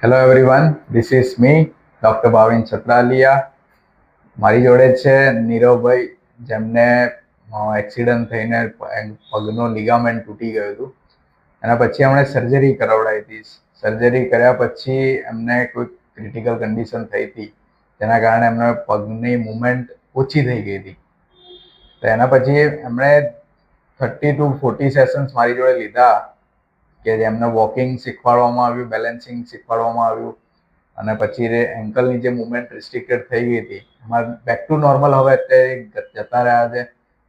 Hello everyone, this is me doctor Bhavin Chhatraliya. મારી જોડે છે નીરવભાઈ, જેમને એક્સિડન્ટ થઈને પગનો લિગામેન્ટ તૂટી ગયું હતું. એના પછી એમણે સર્જરી કરાવડાવી હતી. સર્જરી કર્યા પછી એમને કોઈ ક્રિટિકલ કન્ડિશન થઈ હતી, જેના કારણે એમને પગની મુવમેન્ટ ઓછી થઈ ગઈ હતી. તો એના પછી એમણે 30 to 40 સેશન્સ મારી જોડે લીધા, કે એમને વોકિંગ શીખવાડવામાં આવ્યું, બેલેન્સિંગ શીખવાડવામાં આવ્યું, અને પછી એન્કલની જે મુવમેન્ટ રિસ્ટ્રિક્ટેડ થઈ ગઈ હતી એમાં બેક ટુ નોર્મલ હવે અત્યારે જતા રહ્યા છે.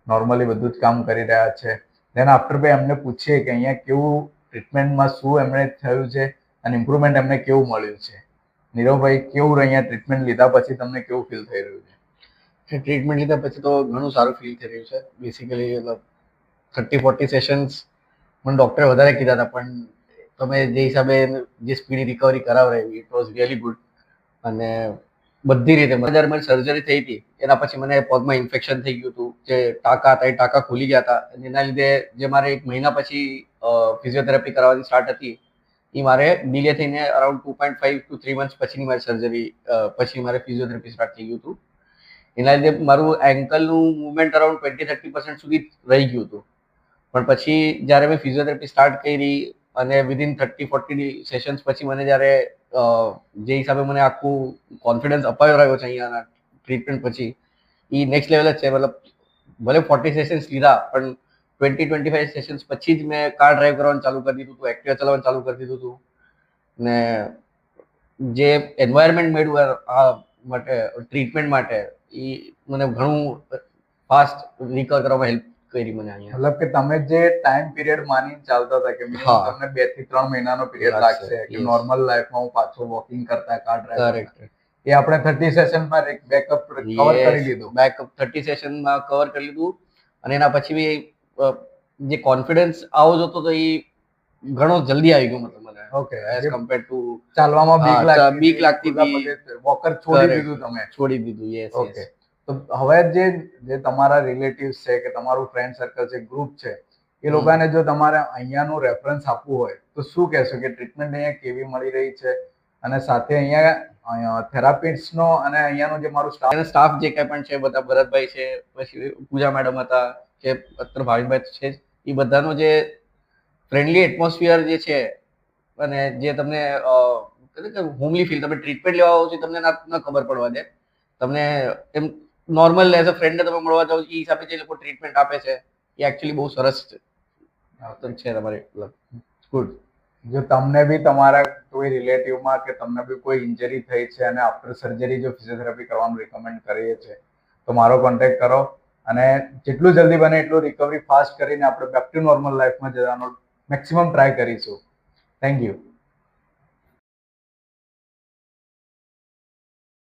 નોર્મલી બધું જ કામ કરી રહ્યા છે. દેન આફ્ટર ભાઈ એમને પૂછીએ કે અહીંયા કેવું ટ્રીટમેન્ટમાં શું એમણે થયું છે અને ઇમ્પ્રુવમેન્ટ એમને કેવું મળ્યું છે. નીરવભાઈ, કેવું અહીંયા ટ્રીટમેન્ટ લીધા પછી તમને કેવું ફીલ થઈ રહ્યું છે? ટ્રીટમેન્ટ લીધા પછી તો ઘણું સારું ફીલ થઈ રહ્યું છે. બેસિકલી 30-40 સેશન્સ મને ડૉક્ટરે વધારે કીધા હતા, પણ તમે જે હિસાબે જે સ્પીડ રિકવરી કરાવડાવી ઇટ વોઝ રિયલી ગુડ. અને બધી રીતે જ્યારે મારી સર્જરી થઈ હતી એના પછી મને પગમાં ઇન્ફેક્શન થઈ ગયું હતું, જે ટાંકા હતા એ ટાંકા ખુલી ગયા હતા, અને એના લીધે જે મારે 1 મહિના પછી ફિઝિયોથેરાપી કરાવવાની સ્ટાર્ટ હતી એ મારે ડિલે થઈને અરાઉન્ડ 2.5 to 3 months પછીની મારી સર્જરી પછી મારે ફિઝિયોથેરાપી સ્ટાર્ટ થઈ ગયું હતું. એના લીધે મારું એન્કલનું મુવમેન્ટ અરાઉન્ડ 20-30% સુધી રહી ગયું હતું. પણ પછી જ્યારે મેં ફિઝિયોથેરાપી સ્ટાર્ટ કરી અને વિધિન 30-40 સેશન્સ પછી મને જ્યારે જે હિસાબે મને આખું કોન્ફિડન્સ અપાયો રહ્યો છે અહીંયાના ટ્રીટમેન્ટ પછી, એ નેક્સ્ટ લેવલ જ છે. મતલબ ભલે 40 સેશન્સ લીધા, પણ 20-25 સેશન્સ પછી જ મેં કાર ડ્રાઈવ કરવાનું ચાલુ કરી દીધું હતું, એક્ટિવા ચલાવવાનું ચાલુ કરી દીધું હતું. ને જે એન્વાયરમેન્ટ મળ્યું આ માટે ટ્રીટમેન્ટ માટે, એ મને ઘણું ફાસ્ટ રિકવર કરવામાં હેલ્પ કરી મને અહીંયા. મતલબ કે તમે જે ટાઈમ પીરિયડ માની ચાલતા હતા કે તમને 2 થી 3 મહિનાનો પીરિયડ લાગશે કે નોર્મલ લાઈફમાં હું પાછો વોકિંગ કરતા, કાર ડ્રાઈવ કરતા, એ આપણે 30 સેશનમાં બેકઅપ કવર કરી લીધું. બેકઅપ 30 સેશનમાં કવર કરી લીધું. અને એના પછી બી જે કોન્ફિડન્સ આવો જોતો તો એ ઘણો જલ્દી આવી ગયો મતલબ મને. ઓકે, એઝ કમ્પેર ટુ ચાલવામાં બીક લાગતી વોકર છોડી દીધું તમે? છોડી દીધું, યસ. ઓકે. તો હવે જે તમારા રિલેટિવ્સ છે કે તમારું ફ્રેન્ડ સર્કલ છે, ગ્રુપ છે, એ લોકોને જો તમારે અહીંયાનું રેફરન્સ આપવું હોય તો શું કહેશો કે ટ્રીટમેન્ટ અહીંયા કેવી મળી રહી છે, અને સાથે અહીંયા થેરાપિસ્ટનો અને અહીંયાનો જે મારું સ્ટાફ જે કંઈ પણ છે, બધા ભરતભાઈ છે, પછી પૂજા મેડમ હતા, કે અત્યારે ભાવિનભાઈ છે, એ બધાનો જે ફ્રેન્ડલી એટમોસ્ફિયર જે છે, અને જે તમને હોમલી ફીલ, તમે ટ્રીટમેન્ટ લેવા આવો છો તમને ના ખબર પડવા દે, તમને એમ નોર્મલ એઝ અ ફ્રેન્ડને તમે મળવા જાઓ એ હિસાબે જે લોકો ટ્રીટમેન્ટ આપે છે એ એકચ્યુઅલી બહુ સરસ છે તમારી. ગુડ. જો તમને બી તમારા કોઈ રિલેટિવમાં કે તમને બી કોઈ ઇન્જરી થઈ છે અને આફ્ટર સર્જરી જો ફિઝિયોથેરાપી કરવાનું રિકમેન્ડ કરીએ છીએ તો મારો કોન્ટેક્ટ કરો, અને જેટલું જલ્દી બને એટલું રિકવરી ફાસ્ટ કરીને આપણે બેક ટુ નોર્મલ લાઈફમાં જવાનો મેક્સિમમ ટ્રાય કરીશું. Thank you.